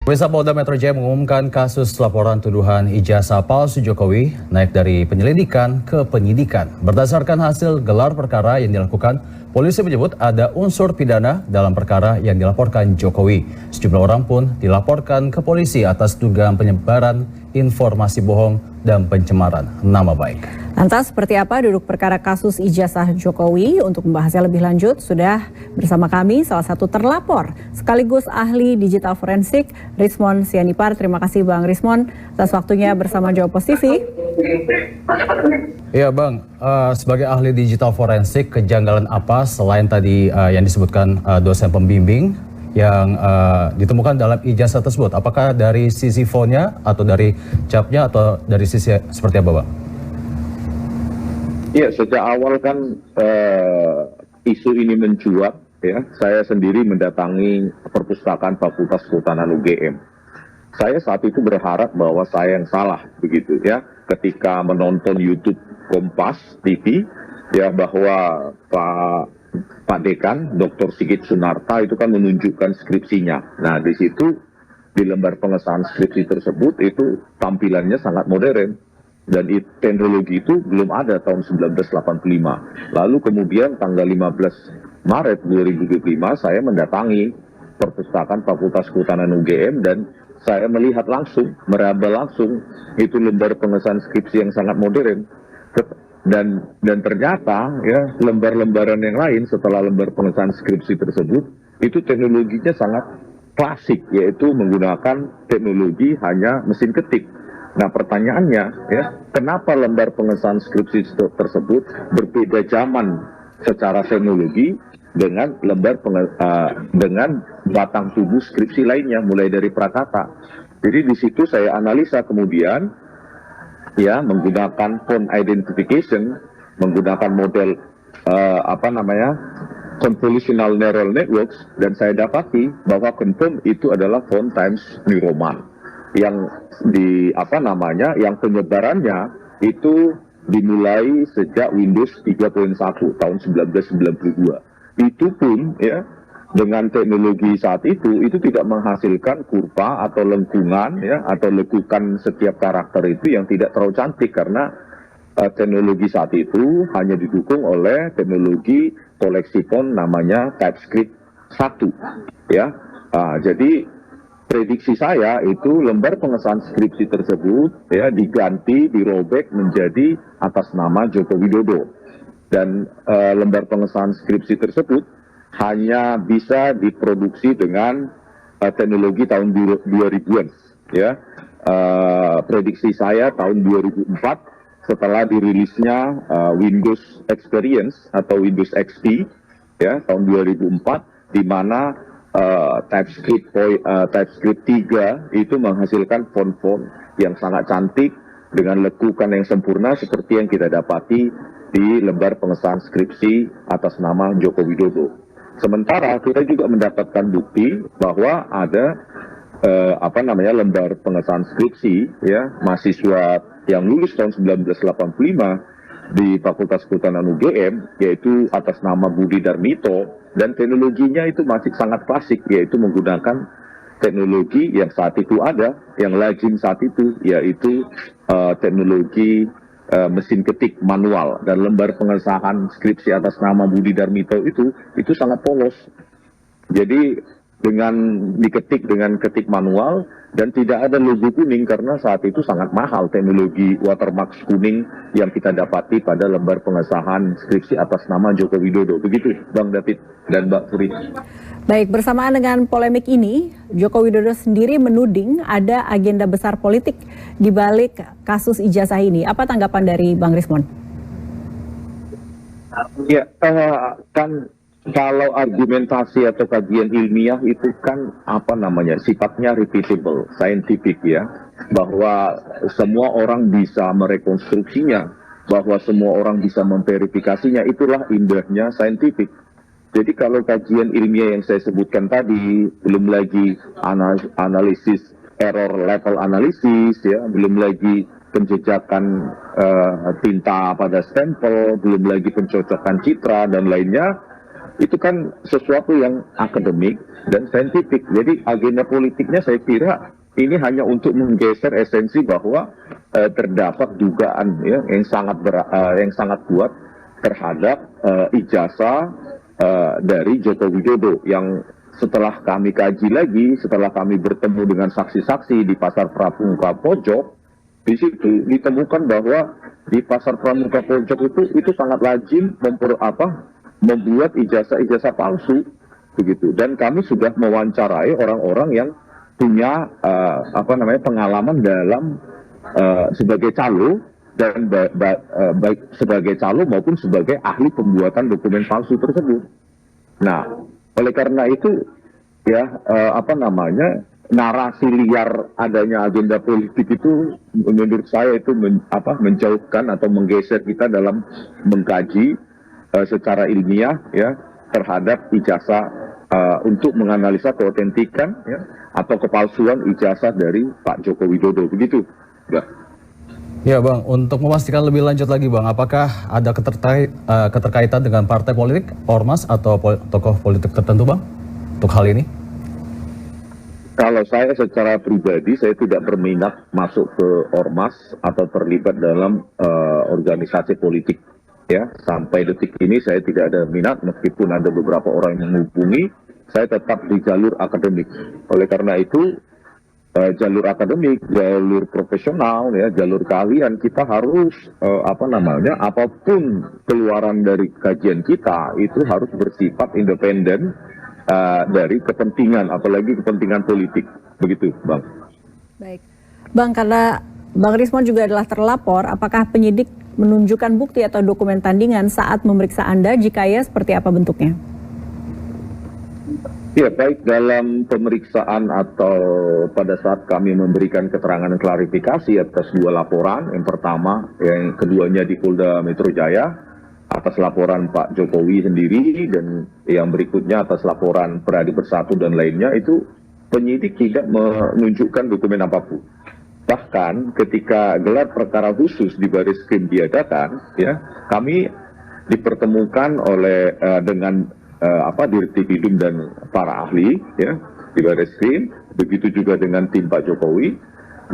Pemirsa, Polda Metro Jaya mengumumkan kasus laporan tuduhan ijazah palsu Jokowi naik dari penyelidikan ke penyidikan. Berdasarkan hasil gelar perkara yang dilakukan, polisi menyebut ada unsur pidana dalam perkara yang dilaporkan Jokowi. Sejumlah orang pun dilaporkan ke polisi atas dugaan penyebaran informasi bohong dan pencemaran nama baik. Lantas seperti apa duduk perkara kasus ijazah Jokowi? Untuk membahasnya lebih lanjut sudah bersama kami salah satu terlapor sekaligus ahli digital forensik Rismon Sianipar. Terima kasih Bang Rismon atas waktunya bersama Jawapos TV. Iya Bang, sebagai ahli digital forensik, kejanggalan apa selain tadi yang disebutkan dosen pembimbing yang ditemukan dalam ijazah tersebut? Apakah dari sisi fontnya atau dari capnya atau dari sisi seperti apa Bang? Ya, sejak awal kan isu ini mencuat, ya, saya sendiri mendatangi perpustakaan Fakultas Kehutanan UGM. Saya saat itu berharap bahwa saya yang salah, begitu ya, ketika menonton YouTube Kompas TV, ya, bahwa Pak Dekan, Dr. Sigit Sunarta itu kan menunjukkan skripsinya. Nah, di situ di lembar pengesahan skripsi tersebut itu tampilannya sangat modern. Dan teknologi itu belum ada tahun 1985. Lalu kemudian tanggal 15 Maret 2025 saya mendatangi perpustakaan Fakultas Kehutanan UGM dan saya melihat langsung, meraba langsung itu lembar pengesahan skripsi yang sangat modern. Dan ternyata ya lembar-lembaran yang lain setelah lembar pengesahan skripsi tersebut itu teknologinya sangat klasik, yaitu menggunakan teknologi hanya mesin ketik. Nah, pertanyaannya, ya, kenapa lembar pengesahan skripsi tersebut berbeda zaman secara teknologi dengan dengan batang tubuh skripsi lainnya, mulai dari prakata. Jadi di situ saya analisa kemudian, ya, menggunakan font identification, menggunakan model convolutional neural networks, dan saya dapati bahwa confirm itu adalah font Times New Roman. Yang yang penyebarannya itu dimulai sejak Windows 3.1 tahun 1992. Itu pun ya dengan teknologi saat itu tidak menghasilkan kurva atau lengkungan ya atau lekukan setiap karakter itu yang tidak terlalu cantik, karena teknologi saat itu hanya didukung oleh teknologi koleksi font namanya TypeScript 1 ya. Jadi prediksi saya itu lembar pengesahan skripsi tersebut ya diganti, dirobek menjadi atas nama Joko Widodo. Dan lembar pengesahan skripsi tersebut hanya bisa diproduksi dengan teknologi tahun 2000-an ya. Prediksi saya tahun 2004 setelah dirilisnya Windows Experience atau Windows XP ya tahun 2004, di mana TypeScript 3 itu menghasilkan font-font yang sangat cantik dengan lekukan yang sempurna seperti yang kita dapati di lembar pengesahan skripsi atas nama Joko Widodo. Sementara kita juga mendapatkan bukti bahwa ada lembar pengesahan skripsi ya mahasiswa yang lulus tahun 1985 di Fakultas Kehutanan UGM, yaitu atas nama Budi Darmito, dan teknologinya itu masih sangat klasik, yaitu menggunakan teknologi yang saat itu ada, yang lazim saat itu, yaitu teknologi mesin ketik manual. Dan lembar pengesahan skripsi atas nama Budi Darmito itu sangat polos. Jadi dengan diketik dengan ketik manual dan tidak ada logo kuning, karena saat itu sangat mahal teknologi watermark kuning yang kita dapati pada lembar pengesahan skripsi atas nama Joko Widodo. Begitu Bang David dan Mbak Puri. Baik, bersamaan dengan polemik ini, Joko Widodo sendiri menuding ada agenda besar politik di balik kasus ijazah ini. Apa tanggapan dari Bang Rismon? Ya, kan kalau argumentasi atau kajian ilmiah itu kan sifatnya repeatable, scientific ya, bahwa semua orang bisa merekonstruksinya, bahwa semua orang bisa memverifikasinya. Itulah indahnya scientific. Jadi kalau kajian ilmiah yang saya sebutkan tadi, belum lagi analisis error level analisis ya, belum lagi penjejakan tinta pada stempel, belum lagi pencocokan citra dan lainnya, itu kan sesuatu yang akademik dan saintifik. Jadi agenda politiknya saya kira ini hanya untuk menggeser esensi bahwa terdapat dugaan ya yang sangat kuat terhadap ijazah dari Joko Widodo yang setelah kami kaji lagi, setelah kami bertemu dengan saksi-saksi di Pasar Pramuka Pojok, di situ ditemukan bahwa di Pasar Pramuka Pojok itu sangat lazim membuat ijazah palsu begitu. Dan kami sudah mewawancarai orang-orang yang punya pengalaman dalam sebagai calo dan baik sebagai calo maupun sebagai ahli pembuatan dokumen palsu tersebut. Nah, oleh karena itu ya narasi liar adanya agenda politik itu menurut saya itu menjauhkan atau menggeser kita dalam mengkaji secara ilmiah ya terhadap ijazah untuk menganalisa keautentikan ya atau kepalsuan ijazah dari Pak Joko Widodo begitu. Ya Bang, untuk memastikan lebih lanjut lagi Bang, apakah ada keterkaitan dengan partai politik, ormas atau tokoh politik tertentu Bang untuk hal ini? Kalau saya secara pribadi, saya tidak berminat masuk ke ormas atau terlibat dalam organisasi politik. Ya, sampai detik ini saya tidak ada minat, meskipun ada beberapa orang yang menghubungi, saya tetap di jalur akademik. Oleh karena itu, jalur akademik, jalur profesional, ya, jalur keahlian kita harus apapun keluaran dari kajian kita itu harus bersifat independen dari kepentingan, apalagi kepentingan politik, begitu, Bang. Baik, Bang, karena Bang Rismon juga adalah terlapor, apakah penyidik menunjukkan bukti atau dokumen tandingan saat memeriksa Anda? Jika ya, seperti apa bentuknya? Ya, baik dalam pemeriksaan atau pada saat kami memberikan keterangan klarifikasi atas dua laporan. Yang pertama, yang keduanya di Polda Metro Jaya atas laporan Pak Jokowi sendiri, dan yang berikutnya atas laporan Peradi Bersatu dan lainnya, itu penyidik tidak menunjukkan dokumen apapun. Bahkan ketika gelar perkara khusus di Barreskrim diadakan, ya, kami dipertemukan oleh dengan Dirtipidum dan para ahli ya di Barreskrim, begitu juga dengan tim Pak Jokowi.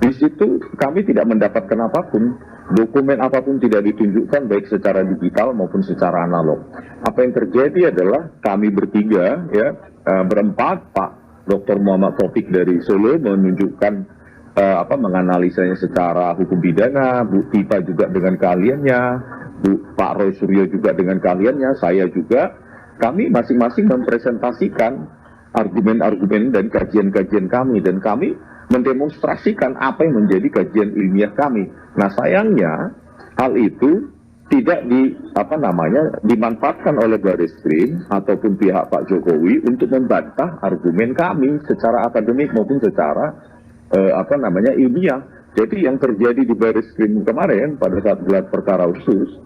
Di situ kami tidak mendapatkan apapun, dokumen apapun tidak ditunjukkan baik secara digital maupun secara analog. Apa yang terjadi adalah kami bertiga ya berempat, Pak Dr. Muhammad Taufik dari Solo menunjukkan menganalisanya secara hukum pidana, Bu Tipa juga dengan keahliannya, Pak Roy Suryo juga dengan keahliannya, saya juga. Kami masing-masing mempresentasikan argumen-argumen dan kajian-kajian kami, dan kami mendemonstrasikan apa yang menjadi kajian ilmiah kami. Nah, sayangnya hal itu tidak dimanfaatkan oleh Barreskrim ataupun pihak Pak Jokowi untuk membantah argumen kami secara akademik maupun secara ilmiah. Jadi yang terjadi di Barreskrim kemarin pada saat gelar perkara khusus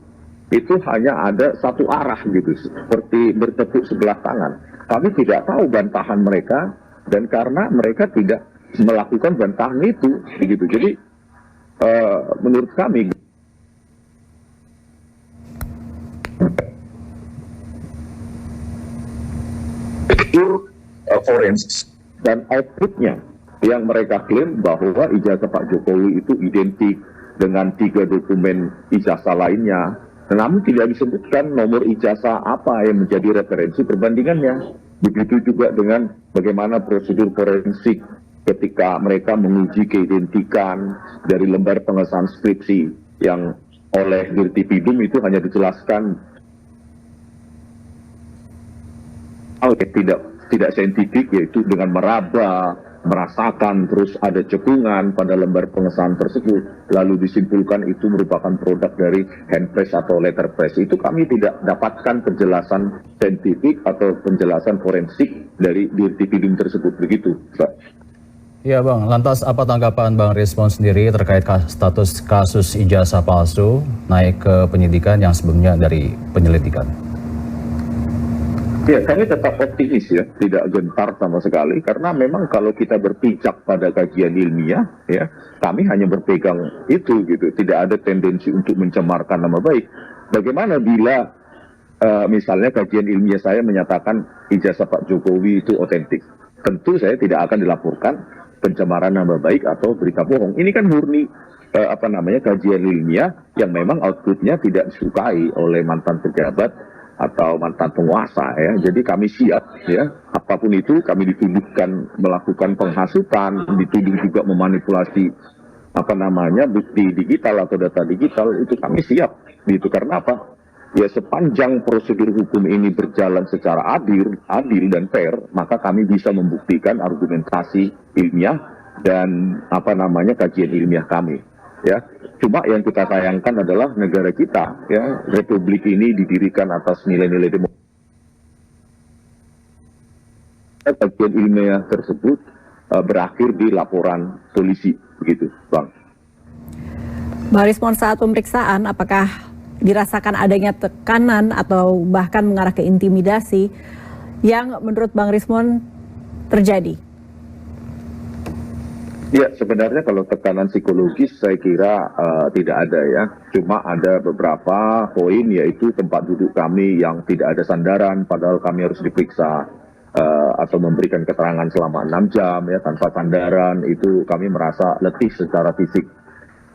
itu hanya ada satu arah gitu, seperti bertepuk sebelah tangan. Kami tidak tahu bantahan mereka, dan karena mereka tidak melakukan bantahan itu, begitu. Jadi menurut kami forensik dan outputnya yang mereka klaim bahwa ijazah Pak Jokowi itu identik dengan 3 dokumen ijazah lainnya. Namun tidak disebutkan nomor ijazah apa yang menjadi referensi perbandingannya. Begitu juga dengan bagaimana prosedur forensik ketika mereka menguji keidentikan dari lembar pengesahan skripsi yang oleh Dirtipidum itu hanya dijelaskan tidak saintifik, yaitu dengan meraba, merasakan, terus ada cekungan pada lembar pengesahan tersebut, lalu disimpulkan itu merupakan produk dari handpress atau letterpress. Itu kami tidak dapatkan penjelasan saintifik atau penjelasan forensik dari Dirtipidum tersebut, begitu, Pak. Ya Bang, lantas apa tanggapan Bang Rismon sendiri terkait status kasus ijazah palsu naik ke penyidikan yang sebelumnya dari penyelidikan? Ya, kami tetap optimis ya, tidak gentar sama sekali, karena memang kalau kita berpijak pada kajian ilmiah, ya, kami hanya berpegang itu gitu, tidak ada tendensi untuk mencemarkan nama baik. Bagaimana bila misalnya kajian ilmiah saya menyatakan ijazah Pak Jokowi itu otentik. Tentu saya tidak akan dilaporkan pencemaran nama baik atau berita bohong. Ini kan murni kajian ilmiah yang memang outputnya tidak disukai oleh mantan pejabat atau mantan penguasa ya. Jadi kami siap ya, apapun itu kami dituduhkan melakukan penghasutan, dituduh juga memanipulasi bukti digital atau data digital, itu kami siap gitu. Karena apa? Ya sepanjang prosedur hukum ini berjalan secara adil dan fair, maka kami bisa membuktikan argumentasi ilmiah dan kajian ilmiah kami. Ya, cuma yang kita sayangkan adalah negara kita, ya, republik ini didirikan atas nilai-nilai demokrasi. Kajian ilmiah tersebut berakhir di laporan polisi, begitu, Bang. Bang Rismon, saat pemeriksaan, apakah dirasakan adanya tekanan atau bahkan mengarah ke intimidasi yang menurut Bang Rismon terjadi? Ya, sebenarnya kalau tekanan psikologis saya kira tidak ada ya. Cuma ada beberapa poin, yaitu tempat duduk kami yang tidak ada sandaran, padahal kami harus diperiksa atau memberikan keterangan selama 6 jam ya tanpa sandaran. Itu kami merasa letih secara fisik.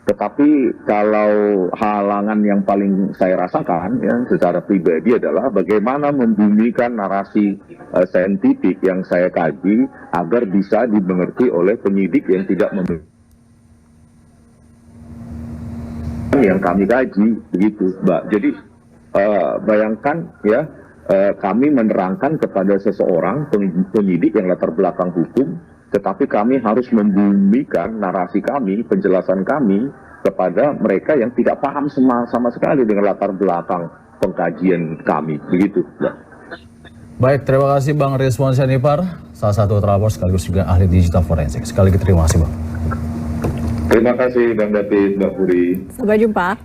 Tetapi kalau halangan yang paling saya rasakan ya secara pribadi adalah bagaimana membumikan narasi saintifik yang saya kaji agar bisa dimengerti oleh penyidik yang tidak memiliki yang kami kaji, begitu, Mbak. Jadi bayangkan ya, kami menerangkan kepada seseorang penyidik yang latar belakang hukum, tetapi kami harus membumikan narasi kami, penjelasan kami kepada mereka yang tidak paham sama sekali dengan latar belakang pengkajian kami, begitu. Baik, terima kasih Bang Rismon Sianipar, salah satu terlapor sekaligus juga ahli digital forensik. Sekali lagi terima kasih Bang. Terima kasih Bang David, Mbak Puri. Sampai jumpa.